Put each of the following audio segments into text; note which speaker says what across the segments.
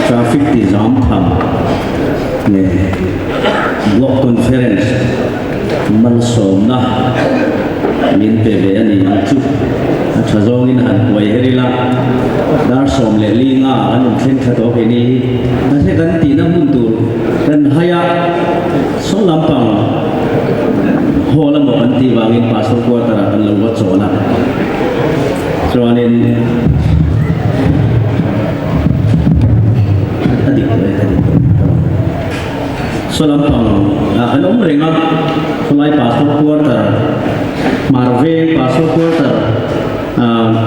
Speaker 1: traffic ti jam tham ne block conference man som na min pe ve ani ang chu thazong in han wai herila dar som le li nga an thlen tha to ke ni na se kan ti na mun tur kan haya so lampang hola mo an ti wangin pastor ko tara kan lo wa chona chuanin so lampang an renga sulai pastor ko tara marve pastor ko tara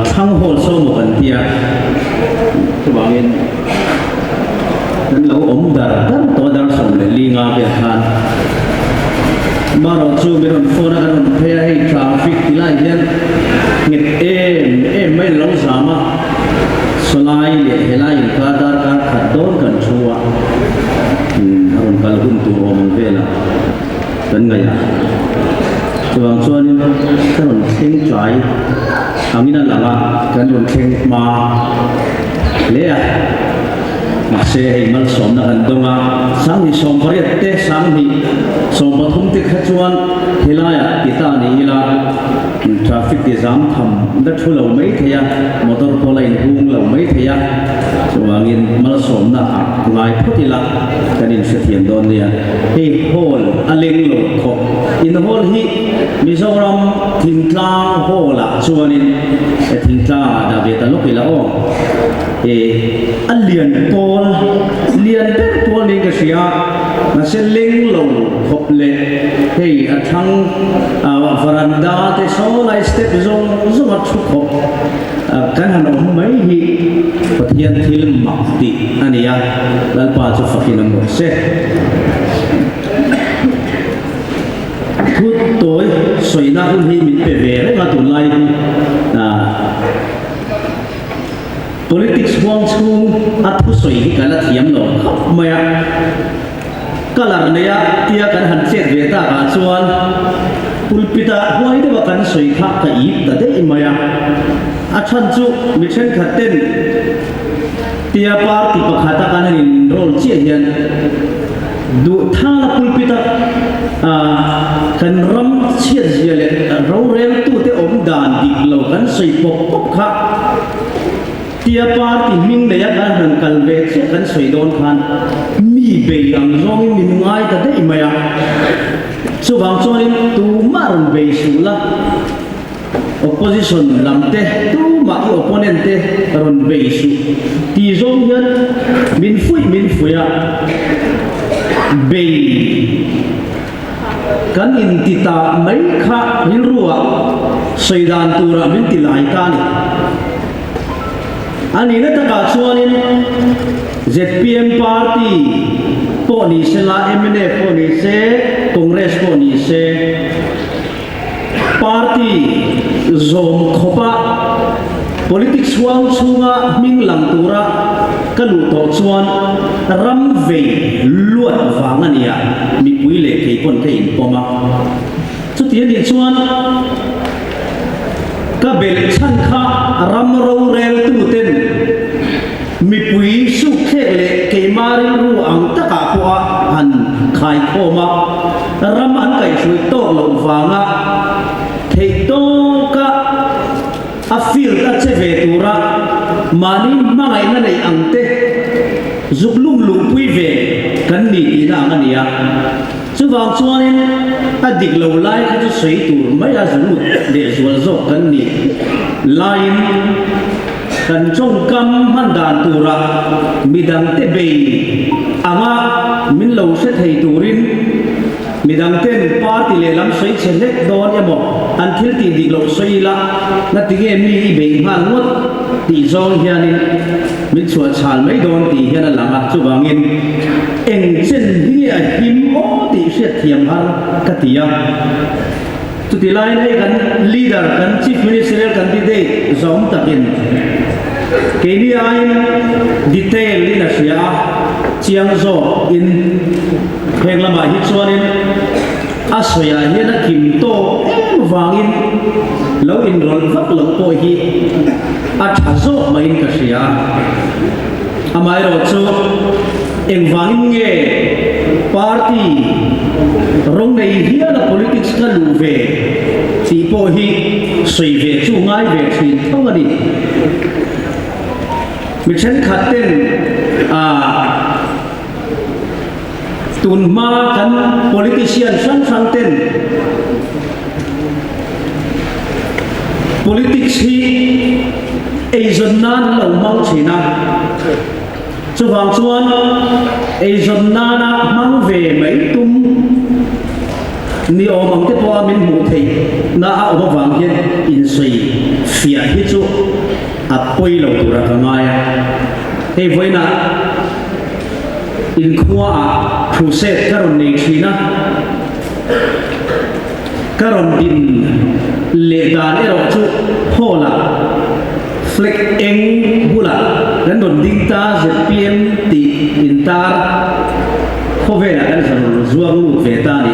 Speaker 1: thang hol so mo kan tia chuanin kan lo dar to dar som le li nga be khan maro chu beron phone kan phe ai traffic tilai hian ngit mai lo sama solai le helai ka dar ka khaton kan chuwa aron kal hun tu om vela kan ngaya chuang chuan kan theng chai amina langa kan ron theng ma le a se ai mal som na kan donga sang ni som pariat te sang ni som pathum te khachuan hilaya kita ni ila traffic ti jam tham da thulo mai theya motor pola in hung lo mai theya chuangin mal som na ngai phutila kanin se thiam don nia he hol aleng lo kho in hol hi mizoram thingtlang hola chuanin thingtla da ve ta lokila o alian tol lian te tol ni ka sia na se leng lo khop le hei athang varanda te so lai step zong zong at khop kan han om mai hi pathian thil makti ania lal pa chu fakin mo se thut toy soina un hi mit pe ve re ma tu lai politics huang chung at pusoi hi kala thiam lo maya kalar neya tia kan han chet ve ta ka chuan pulpita huai de wa kan soi kha ka ip da de maya a than chu mi then khaten tia party pakhata kan in rol che hian du thala pulpita kan ram chiat ziale ro rel tu te om dan dik lo kan soi pok kha tia party ming le ya kan kalve che kan soi don khan mi be ang zong min ngai ta de maya chu bang chonin tu marun be sula opposition lamte tu ma opponent te ron be su ti zong hian min fuya be kan in tita mai kha hin ruwa soidan tura min tilai ka ni ani na taka chuanin ZPM party po ni se la MNF po ni se congress po ni se party zom khopa politics wang chunga minglang tura kalu to chuan ram ve luat wangania mi puile ke pon ke in poma chu ti ni chuan ka bel chan kha ram ro rel tu ten mi pui su khe le ke mari ru ang taka kwa han khai khoma ram an kai sui to lo wanga thei to ka afil ta che ve tura mani mangai na nei angte zuklum lu pui ve kan ni ina ngania chu wang chuanin adik lo lai ka chu sei tur mai a zulu de zual zo kan ni lain kan chong kam man dan tura midang te be anga min lo se thei turin midang ten party le lam sei chelek don ya mo an thil ti dik lo sei la na ti ge mi be han ngot ti zong hianin min chua chal mai don ti hian a langa chu wangin eng chen hi a him o ti se thiam har ka tia tu ti lai nei kan leader kan chief minister candidate zong takin KDI detail in Asia chiang zo in penglama hi chuanin asoya hian a kim to wangin lo in rol vak lo po hi a thazo mai ka sia ama mai ro chu eng wangin nge party rong nei hian a politics ka lu ve ti po hi sui ve chu ngai ve thin thong ani mi chen khaten tun ma kan politician sang ten politics hi Asian nan lo mau china chu wang chuan Asian nana mang ve mai tum ni omang te po min mu thei na a oma wang hian in sui fia hi chu a poi lo tura ka ngai hei voina in khua a crusade karon nei china karon din le dan ero chu hola fleck eng bula dan don ding ta zpm ti in tar khovela kan san zuang lu ve ta ni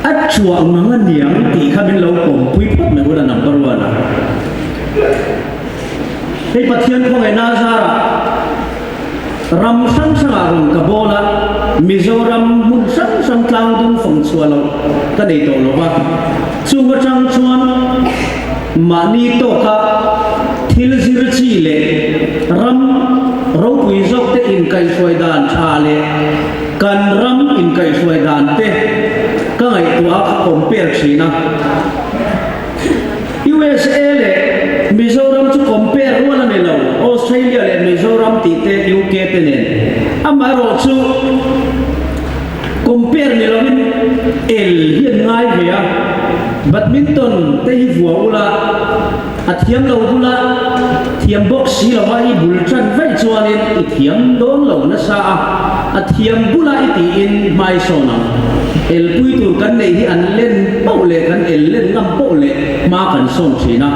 Speaker 1: a chuang mang niang ti khamin lo kom pui phot me bula number 1 hei pathian ko na zara ram sang sang arung kabola Mizoram mun sang sang tlang dung phong chualo ka dei to lo ba chu ma chang chuan mani to ka thil zir chi le ram ro pui zok te in kai soi dan tha le kan ram in kai soi dan te ka ngai tua compare china USA le Mizoram chu compare wala ne lo Australia le Mizoram ti te UK te ne amaro chu compare ni lo min el hian ngai ve a badminton te hi vua ula athiam lo ula thiam box si lo hi bulchan vai chuanin i thiam don lo na sa athiam bula iti in mai sona el pui tur kan nei hi an len pau le kan el len ngam pau le ma kan som china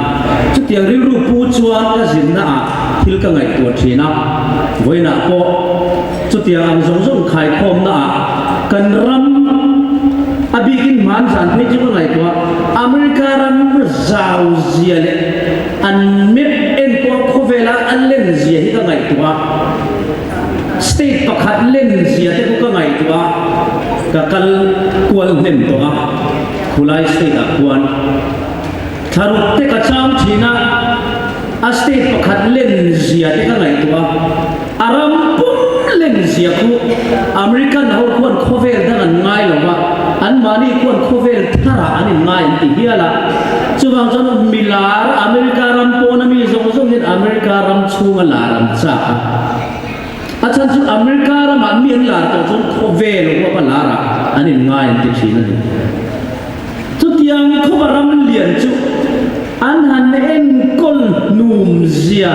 Speaker 1: chu tiang ri ru pu chuan ka zin na a thil ka ngai tu china voina po chu tiang ang zong zong khai khom na a kan ram abigin man san phei chu ngai to America ram zau zia le an me en po khovela an len zia hi ka ngai to state pakhat len zia te ko ka ngai to ka kal kual nem to khulai state a kuan tharuk te ka cham thina a state pakhat len zia te ka ngai to aram pum len zia ku American ho kuan khovel dan ngai lo ba an mani kuan khovel thara an ngai ti hiala chuwang chon milar America ram po na mi zong zong hin America ram chunga la ram cha achan chu America ram an mi an la to chon khovel lo ba lara an ngai ti china ni chu tiang khobaram lian chu an han en kol num zia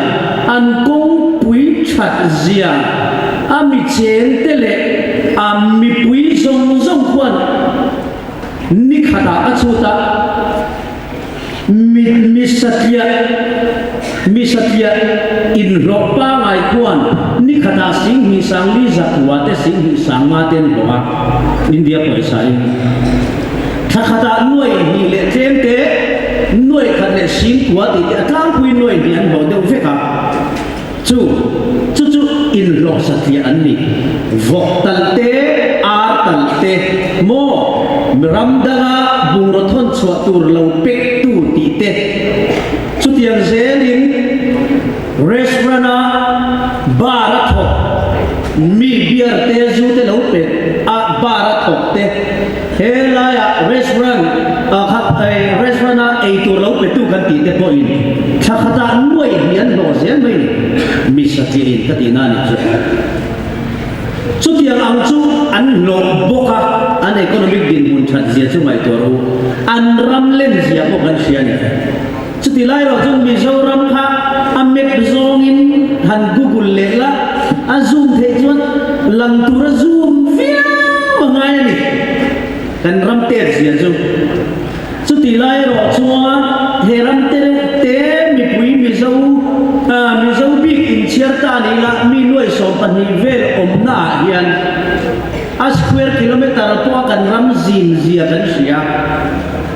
Speaker 1: an kong pui chat zia ami chen tele ami pui zong zong kwan ni khata achuta mi satya in ropa ngai kwan ni khata sing hi sang li zakwa te sing hi sang ma ten boa India paisa in khata noi hi le chen te noi khat le sing kwa ti atlang pui noi ni an bo deu fe ka chu in lo satya an ni vok tal te ar tal te mo ram danga bungro thon chwa tur lo pek tu ti te chu tiang zelin restaurant bara thok mi beer te zu te lo pek a bara thok te hela ya restaurant ai tur lo pek tu kan ti te po in khata nuai hian lo zen mai mi satya in ka ti na ni chu tiang ang chu an lo boka an economic din mun chat zia chu mai to ro an ram len zia ko kan sia ni chu ti lai ro chu mi zo ram kha amek zong in han google le la a zoom the chuan lang tur zoom via mangai ni kan ram te zia chu ti lai ro chuan he ram te mi pui mi zo bi in cherta ni la mi noi so pan ni vel om na hian a square kilometer to kan ram zin zia kan sia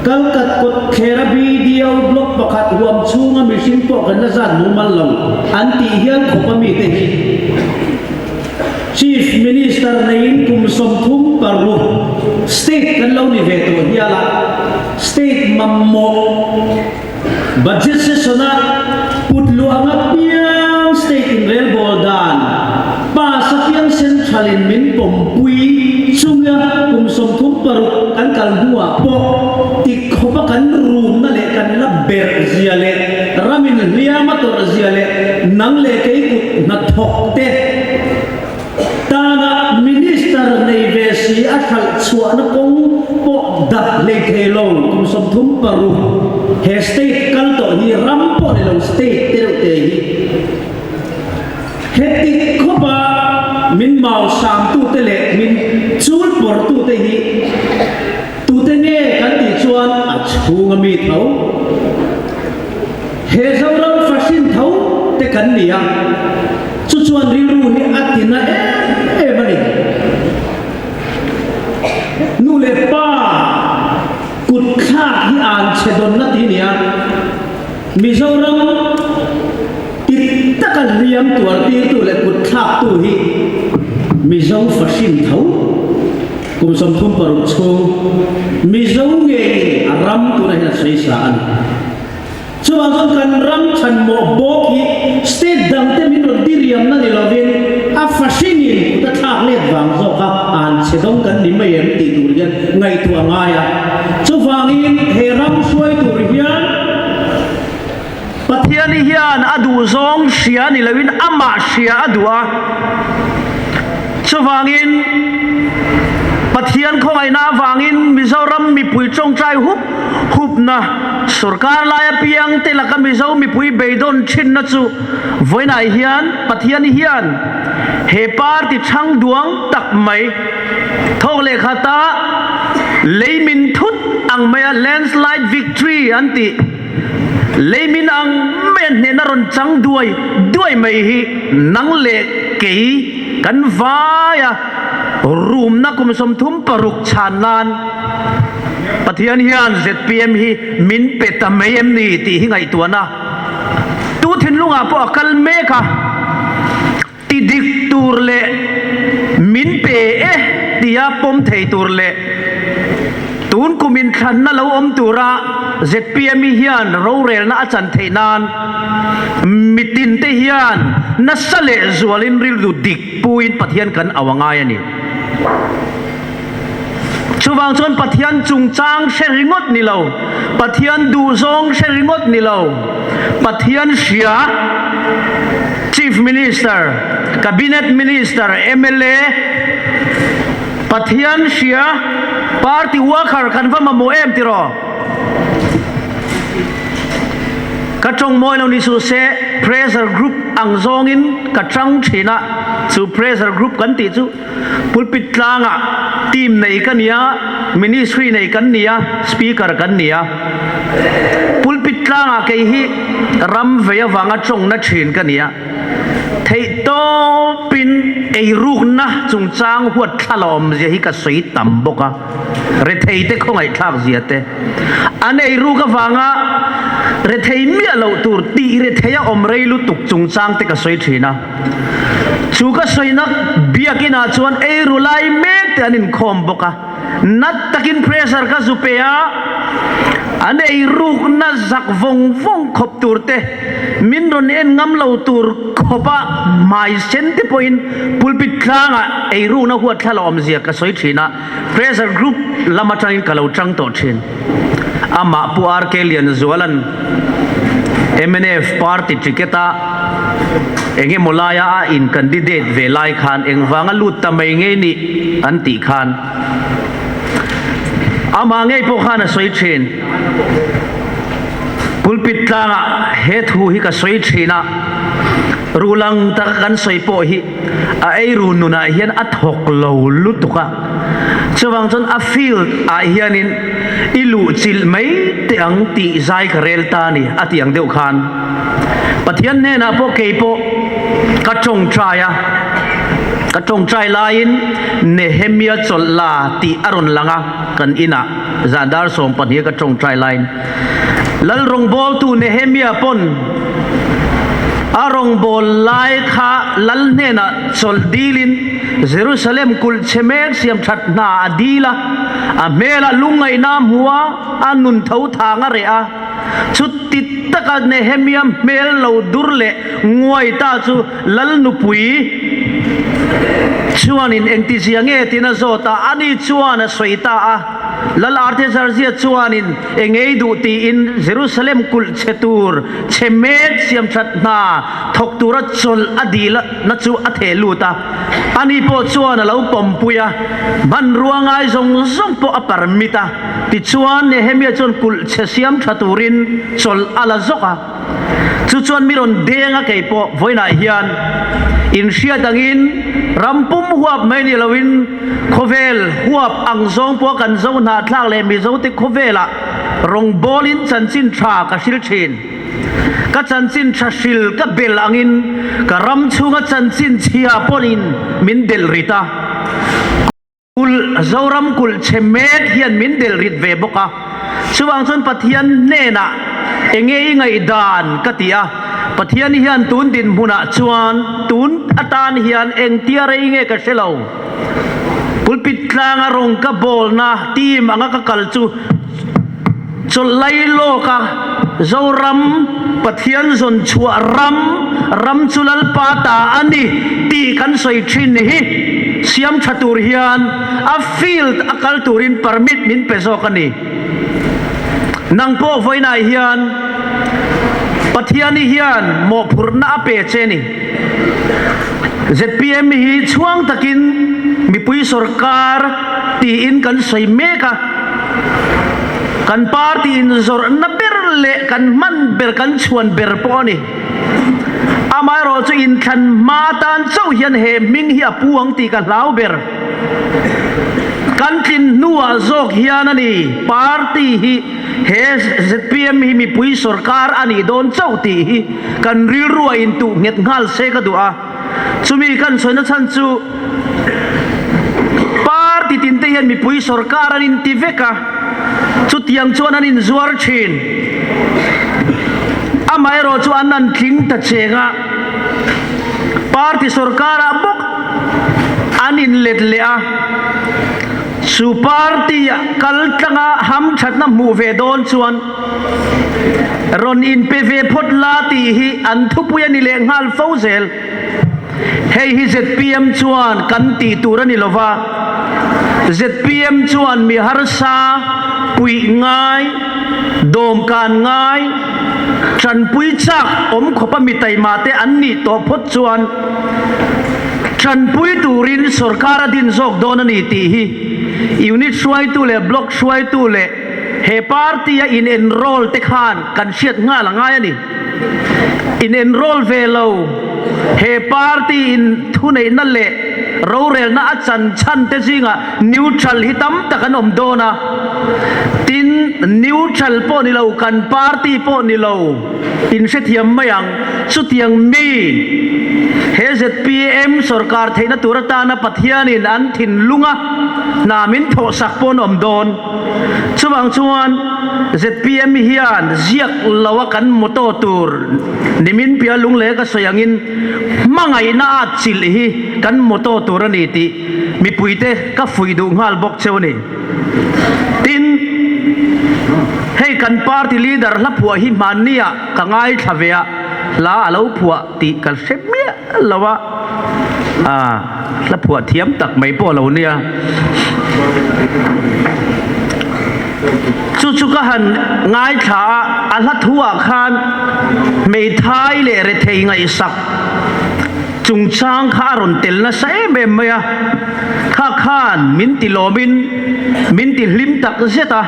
Speaker 1: kalkat kot kherabi diaw blok pakat huam chunga mission po kan na zan numal law anti hian khopami te hi Chief Minister nain kum somthum paru state kan law ni veto hiala state mammo budget session putlu anga piang state in rail boldan pa sa piang central in min pompui chunga kum somthum paru kan kalhua po tikhopa kan room na le kan la ber ziale ramin liama to ziale nang le kai kut na thok te tana minister nei vesi athal chuana kong po da le thelo kum somthum paru he state kal to hi ram po le lo state te te hi he tikhopa min mau sam tu te le min chul por tu te hi tu te nge kan ti chuan a chunga mi thau he zawrang fasin thau te kan nia chu chuan ri ru ni atina e mani nu le pa kut kha hi an chedon na ti nia mi zawrang ti takal riam tuar ti tu le kut kha tu hi mi zaw fasin thau kum somthum paru chung mi zaw nge aram tu na sei sa an chuan kan ram chan mo bo ki state dang te min ro diriam na ni lovin a fasinin ta thak le wang zo ka an chedong kan ni mai em ti tu rian ngai tu anga ya chu wangin he ram suai tu rian pathian hian adu zong sia ni lovin ama sia adua chu wangin pathian khong ai na wangin mizoram mi pui chong trai hup na sarkar lai piang te la ka mizo mi pui beidon chin na chu voina hian pathian hian he par ti chang duang tak mai thok le khata leimin thut ang maya landslide victory anti leimin ang men ne na ron chang duai mai hi nang le kei kan vaya room na kum somthum paruk chanan pathian hian ZPM hi min petamem ni ti hi ngai tuana tu thin lunga po akal me kha ti dik tur le min pe tia pom thei tur le tun kumin than na lo om tura ZPM hian ro rel na achan theinan mitin te hian na sale zualin ril du dik puin pathian kan awangai ani chuwang chon pathian chungchang sheringot ni lo pathian du zong sheringot ni lo pathian sia chief minister cabinet minister MLA pathian sia party worker kan va ma mo em tiro kachong moi lo ni su se pressure group ang zongin kachang thina chu pressure group kan ti chu pulpit tlanga team nei kania ministry nei kan nia speaker kan nia pulpit tlanga ke hi ram veya wanga chong na thin kania thei to pin ei ruk na chungchang huat thalom je hi ka soi tam boka re thei te khongai thak ziate an ei ru ka wanga re thei mi lo tur ti re theya om rei lu tuk chungchang te ka soi thina chu ka soi na biakina chuan ei ru lai me te anin khom boka nat takin pressure ka zupea an ei ru na zak vong khop tur te min ron en ngam lo tur khopa mai sente point pulpit klanga ei ru na huat thalom zia ka soi thina pressure group lamatain kalau chang to thin ama pu arkelian zualan MNF party tiketa enge molaya a in candidate velai khan eng wanga lut tamai nge ni anti khan ama nge po khana soi thin pulpit tlanga he thu hi ka soi thina rulang ta kan soi po hi a ei ru nu na hian a thok lo lutuka chuwang chon a field a hianin ilu chil mai te ang ti zai kharel ta ni atiang deuh khan pathian ne na po ke po ka chong traya ka tong trai lain Nehemia chol la ti aron langa kan ina zandar som pan hi ka tong trai lain lal rong bol tu Nehemia pon arong bol lai kha lal ne na chol dilin Jerusalem kul chemek siam that na adila a mela lungai nam huwa anun thau thanga re a chutti taka Nehemia mel lo durle ngoi ta chu lal nu pui chuanin engti siange tina zota ani chuana soita a lal arte sarsia chuanin engei du ti in Jerusalem kul chetur chemet siam that na thok tura chol adila na chu atheluta ani po chuan lo pompuya man ruangai zong zong po aparmita ti chuan Nehemia chon kul chesiam thaturin chol ala zoka chu chuan miron denga kei po voina hian in sia dangin rampum huap mai ni lawin khovel huap ang zong po kan zo na thlak le mi zo te khovela rong bolin chanchin tha ka sil thin ka chanchin tha sil ka bel angin ka ram chunga chanchin chia ponin min del rita kul zoram kul chemet hian min del rit ve boka chuwang chon pathian nena engei ngai dan katia pathian hian tun din huna chuan tun atan hian eng tiare nge ka selo pulpit tlanga rong ka bol na tim anga ka kalchu cholai lo ka zoram pathian zon chua ram chulal pata ani ti kan soi thin hi siam thatur hian a field akal turin permit min peso kani nang po voina hian pathiani hian mo phurna pe cheni ZPM hi chuang takin mipui sarkar ti in kan soi meka kan party in zor na berle kan man ber kan chuan ber poni amai ro chu in kan matan chau hian he ming hi apuang ti ka lau ber kan tin nuwa zok hian ani party hi he ZPM hi mi pui sarkar ani don chau ti hi kan ril ruwa in tu nget ngal se ka du a chumi kan soina chan chu party tin te hian mi pui sarkar anin ti veka chu tiang chuan anin zuar thin amai ro chu anan thing ta chenga party sarkar a bok anin let le a su party kal tanga ham thatna mu ve don chuan ron in pv phot la ti hi an thupuya ni le ngal fauzel hei hi ZPM chuan kan ti turani lova ZPM chuan mi harsa pui ngai dom kan ngai tran pui chak om khopa mi tai mate an ni to phot chuan tran pui turin sarkara din zok don ani ti hi unit shwai tu le block shwai tu le he party ya in enroll te khan kan siat nga la nga yani in enroll velo he party in thunei na le ro rel na achan chan te jinga neutral hitam takan om dona tin neutral po ni lo kan party po ni lo in se thiam mayang chu tiang mi he ZPM sarkar theina turata na pathianin an thin lunga namin tho sak pon om don chuwang chuan ZPM hian ziak lawa kan moto tur nimin pia lung le ka soyangin mangai na achil hi kan moto tur ani ti mi puite ka fuidu ngal bok chewni tin hei kan party leader la phua hi mania ka ngai thavea la alo phua ti kal sepmia lawa la phua thiam tak mai po lo nia chu ka han ngai tha ala thua khan mei thai le re thei ngai sak chung chang kha ron tel na sai me maya kha khan min ti lomin min ti hlim tak zeta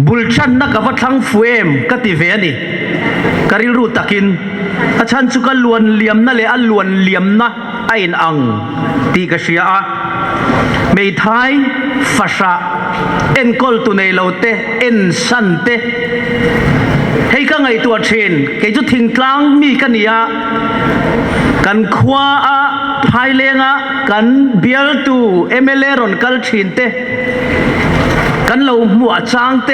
Speaker 1: bulchan na ka wathang fuem ka ti ve ani karil ru takin achan chu ka luan liam na le a luan liam na ain ang ti ka sia a mei thai fasha en kol tu nei lote en sante hei ka ngai tu a thin ke chu thing tlang mi ka nia กันขวาภายเลงกันเบียลตูMLAรอนกัลชินเตกันเราหัวจางเต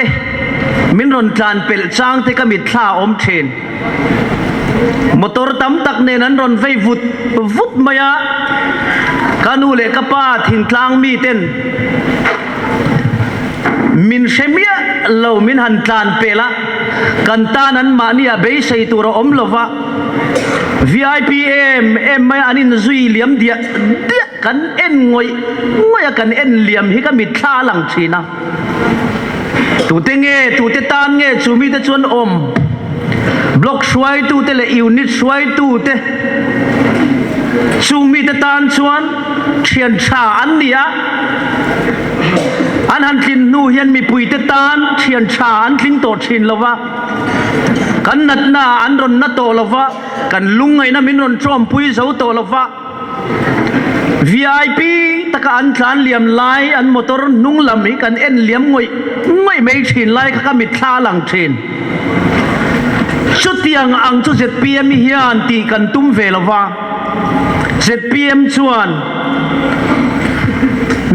Speaker 1: มินรอนจานเปิลจางเตก็มิดท่าอมเชนมอเตอร์ตั้มตักเนนั้นรอนไฟวุดมายากันูเลกป้าทิ้งกลางมีเต้นมินเชมียเรามินหันจานเปล่ากันตานั้นมาเนี่ยเบย์ใส่ตัวเราอมลวะ VIPM ไม่อันนี้ซุยเลียมเดียกันเอ็นงอยกันเอ็นเลียมฮิก็มิดท่าหลังชีนะตูเตงตูเตตานเงจูมีแต่ชวนอมบล็อกช่วยตูเตเลยูนิตช่วยตูเตจูมีแต่ตานชวนเชียนชาอันเดียอันหันทินนูเฮียนมีปุยเตตานเชียนชาอันทิ้งโตชินละวะกันนัดหน้าอันรอนนัดโตละวะกันลุงไงนะมินรอนจอมปุยเสาโตละวะ VIP ตะกอันทานเหลี่ยมลายอันมอเตอร์นุ่งลำนี้กันเอ็นเหลี่ยมงอยไม่ชินลายก็มิดท่าหลังชินชุดที่อังชุดเสร็จเปียมเฮียนตีกันตุ้มเวลวะเสร็จเปียมชวน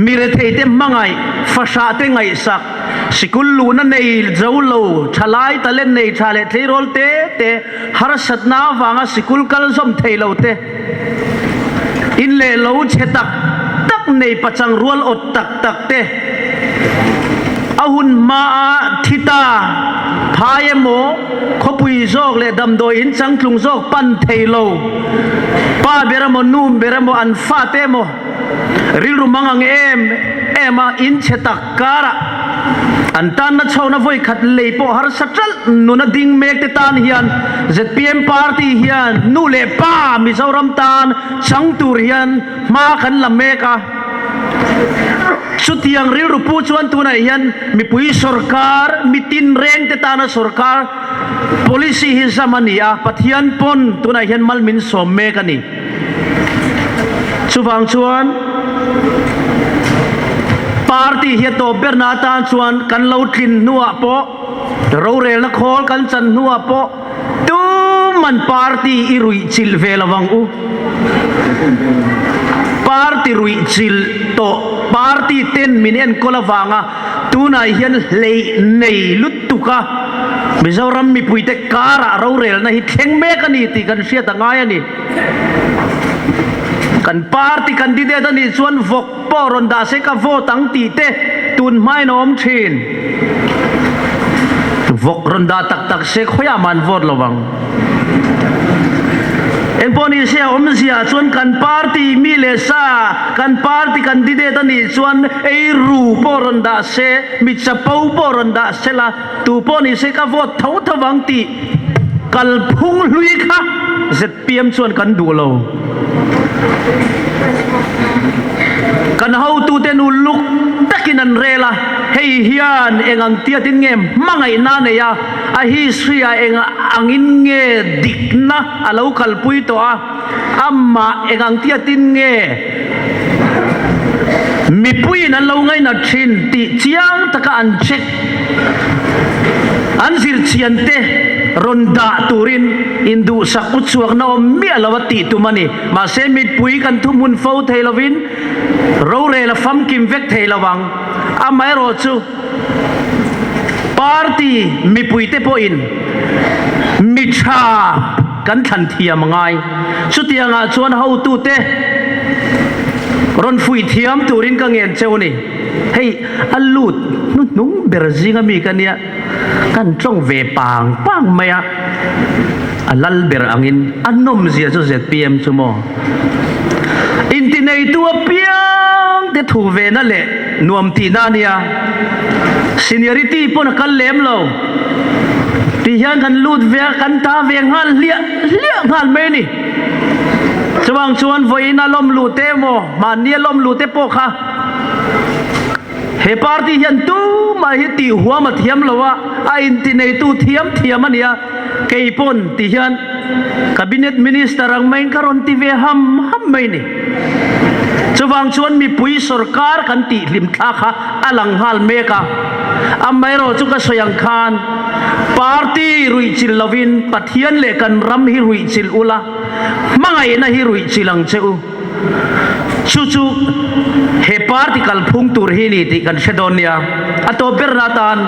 Speaker 1: มีเรทเต็มมังไงฟ้าชาเต็งไงสักสิกุลลูนั่นในเจ้าโลชลายตะเล่นในชาเลเทโรลเตฮาร์สัตนาวางสิกุลกัลซอมเทโลเตอินเลโลเชตักในปัจจังรัวอดตักเตอาหุนมาทิตาพายโมขบุยโจกเลดำโดยอินจังกลุงโจกปันเทโลป้าเบรมนูมเบรมอันฟาเตโมริลรุมังเอ็มอินเชตักการะอันตันนัดชาวนาวยขัดเลยพอฮาร์สัตล์นุนดิ่งเมกเตตานเฮียน ZPM ปาร์ตี้เฮียนนูเลป้ามิซารัมตานชังตูเฮียนมาขันลำเมกาสุดที่ยังริลรุปูชวนตัวไหนเฮียนมีปุยสุรการมีตินเร่งเตตานสุรการ polisi ฮิซามานีอาปัทยันปนตัวไหนเฮียนมัลมินสมเมกันีสุฟังชวนปาร์ตี้เฮียโตเบอร์นาตานชวนกันเลาทินนัวโปเราเรลคอลกันจันนัวโปตูมันปาร์ตี้อิรุยจิลเวลวังอูปาร์ตี้รุยจิลโตปาร์ตี้เต้นมินเอ็นโคลวังอ่ะตูนายเฮียนเลยในลุตตุกะมิซารัมมีปุยเตการะเราเรลนะฮิตเฮงเมกันนี่ตีกันเสียตั้งไงนี่กันปาร์ตี้กันดีเดตันนี่ชวนฟกปอรอนดาเซกาโฟตั้งตีเตตุนไม่น้อมชินฟกรอนดาตักเซกขยามันวอดระวังเอ็นปอนี่เสียอมเสียชวนกันปาร์ตี้มิเลซ่ากันปาร์ตี้กันดีเดตันนี่ชวนไอรูปอรอนดาเซมิจะเป้าปอรอนดาเซละตูปอนี่เซกาโฟเท่าทวังตีกัลพุงลุยค่ะเสร็จเปียมชวนกันดูเรากันเฮาตูเตนูลุกตักินันเรล่ะเฮียนเองอังเตียตินเงมมังไงนาเนียอาฮิสเรียเองอังอินเงดิกนะอาลูกัลปุยตัวอัมมาเองอังเตียตินเงมีปุยนั้นเราไงนัดชินติเจียงตะกอันเช็คอันสิรเชียนเตรอนดาตูรินอินดูสักอุศวกนาอมเมียลาวติตุมันนี่มาเซมิดปุยกันทุมุนฟูเทลวินเราเรลฟัมกิมเวกเทลวังอาไม่รอจูปาร์ตี้มีปุยเตปอินมิชากันทันเทียมไงสุดที่งาชวนเฮาตูเตรอนฟุยเทียมตูรินกังเงินเจ้านี่เฮ้ยอัลลูดนุ่งเบรซิงมีกันเนี่ยกันจ้องเวปังไหมอะอัลลัลเบรอังอินอันนมเสียสุดเสร็จเปียมชั่วโมงอินทินัยตัวเปียงเดทูเวนั่นแหละนวมตีนานี่อะซีเนียริตี้ปนกันเล็มเราที่ยังกันลูดเวกันตาเวงหันเลี้ยหันไม่นี่สว่างชวนไว้น่าล้มลูเตโมมาเนี่ยล้มลูเตโปค่ะเฮปาร์ตี้ยันตู้มาฮิตีหัวมาเทียมแล้วว่าอินทินัยตู้เทียมมันเนี่ยเกี่ยปนที่ยันคาบิเนตมินิสเตอร์รังไม่การันตีเวหัมไม่นี่สว่างชวนมีปุยสุรการกันตีลิมทักค่ะอลังฮัลเมกาอัมไม่รอจุกสยังคาน party rui chil lovin pathian le kan ram hi rui chil ula mangai na hi rui chilang cheu chu he party kal phung tur hi ni ti kan shedonia ato bernatan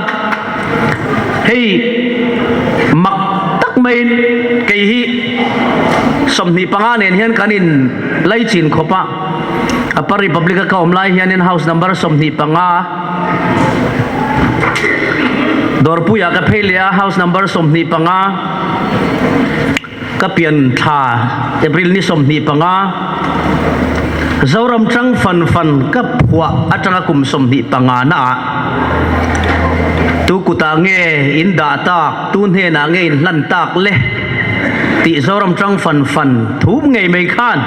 Speaker 1: hey mak tak main kai hi somni panganen hian kanin lai chin khopa apa republic ka omlai hian house number somni panga dorpuya ka phelia house number somni panga ka pian tha april ni somni panga zoram chang fan ka phwa atanga kum somni panga na tu kuta nge in da ta tu he na nge in lan tak le ti zoram chang fan thum nge mai khan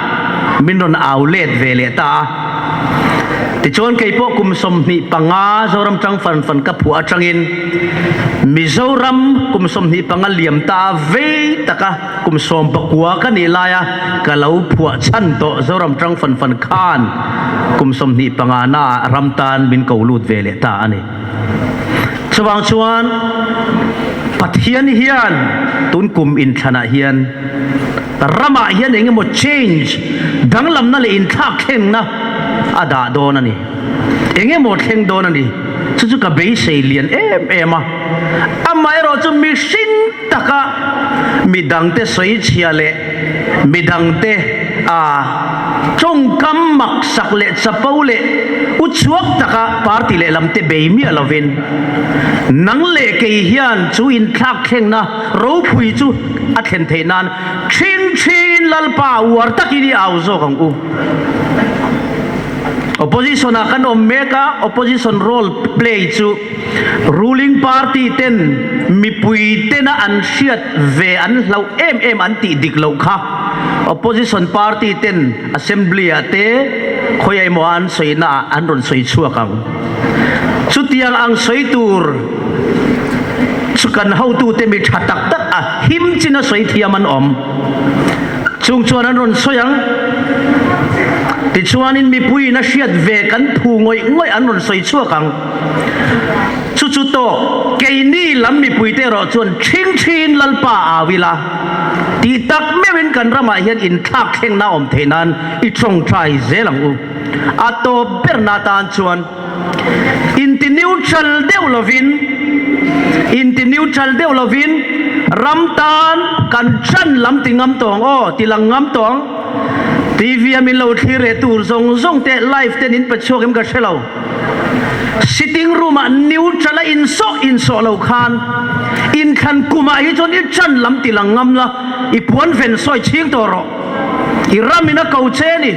Speaker 1: minon outlet vele ta ti chon kei po kum somni panga zoram chang fan ka phwa changin mizoram kum somni panga liam ta ve taka kum som pakwa ka ni laya kalau phwa chan to zoram chang fan khan kum somni panga na ramtan bin kaulut vele ta ani chuwang chuan pathian hian tun kum in thana hian rama hian engemaw change danglam na le in thak thleng na ada don ani engemaw thleng don ani chu ka be sei lian em a amai ro chu mi shin taka midang te soi chia le midang te trong kam mak sak le chapau le uchuak taka party le lamte be mi alovin nang le ke hian chu in thak thleng na ro phui chu a thlen theinan thin lalpa war takini auzo kang u opposition akan omeka opposition role play chu ruling party ten mipui tena an shiat ve an lau em an ti dik lo kha opposition party ten assembly ate khoyai mo an soina an ron soi chuakang chutiang ang soi tur chukan how tu te mi thatak tak a him china soi thiaman om chung chuan an ron soyang ti chuanin mi pui na hriat ve kan thu ngoi an ron soi chuakang chu to keini lam mi pui te ro chuan thin lalpa awila ti tak mewin kan rama hian in thak theng na om theinan I trong trai zelang u ato bernatan chuan inti neutral deulovin ramtan kan chan lam tingam tong tilang ngam tong TV amin lo thire tur zong te live ten in pachok em ka shelo sitting room neutral in so lo khan in khan kuma hi chon I chan lam tilang ngam la I puan ven soi ching to ro I ramina kau che ni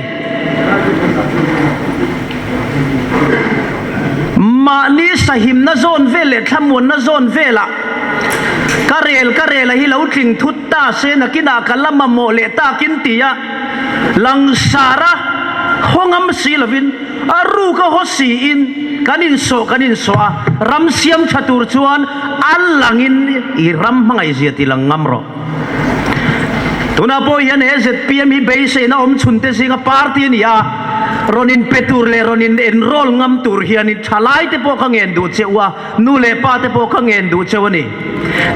Speaker 1: ma ni sahim na zone vele thamun na zone vela karel hi lo tling thut ta se na kina kalama mo le ta kin tia lang sara hongam silavin aru ka hosi in kanin so ram siam chatur chuan alangin I ram mangai ziati lang ngamro tuna po yan ZPM hi base na chunte singa party niya ronin petur le ronin enroll ngam tur hian I thalai te po kangen du chewa nu le pa te po kangen du chewani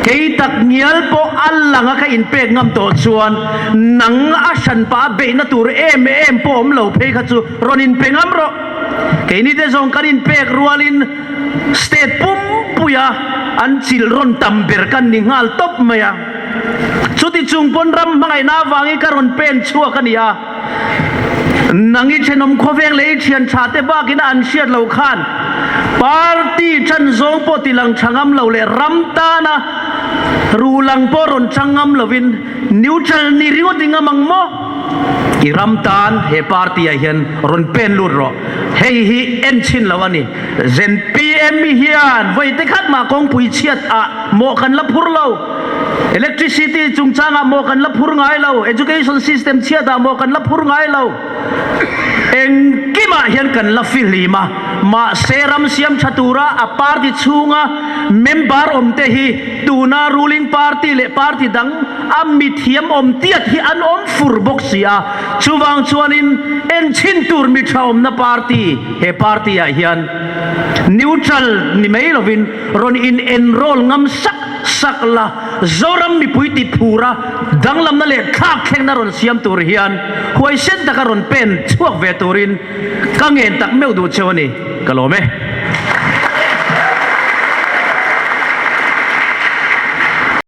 Speaker 1: kei tak nial po allanga ka in pek ngam to chuan nang asan pa be na tur em po om lo phe kha chu ronin pengam ro kei ni te zong kanin pek rualin state pum puya an chil ron tamber kan ningal top maya chuti chungpon ram mangai na wangi karon pen chua kania nangi chenom khoveng le thian chate ba kina an siat lo khan party chan zong po tilang changam lo le ramtana rulang po ron changam lovin neutral ni ringo dingamang mo I ramtan he party a hian ron pen lut ro hei hi en chin lawani zen PM hian voi te khat ma kong pui chiat a mo kan la phur lo electricity chungchanga mo kan la phur ngai lo education system chiata mo kan la phur ngai lo eng kima hian kan la filima ma seram siam chatura a party chunga member omte hi tuna ruling party le party dang amithiam om tiat hi an om fur boxia chuwang chuanin en chin tur mi thaum na party he party a hian
Speaker 2: neutral ni mai lovin ron in enroll ngam sak la zoram mi pui tit phura danglam na le khak kheng na ron siam tur hian huai sen ta ka ron pen chuak ve turin ka ngen tak meu du chewani kalome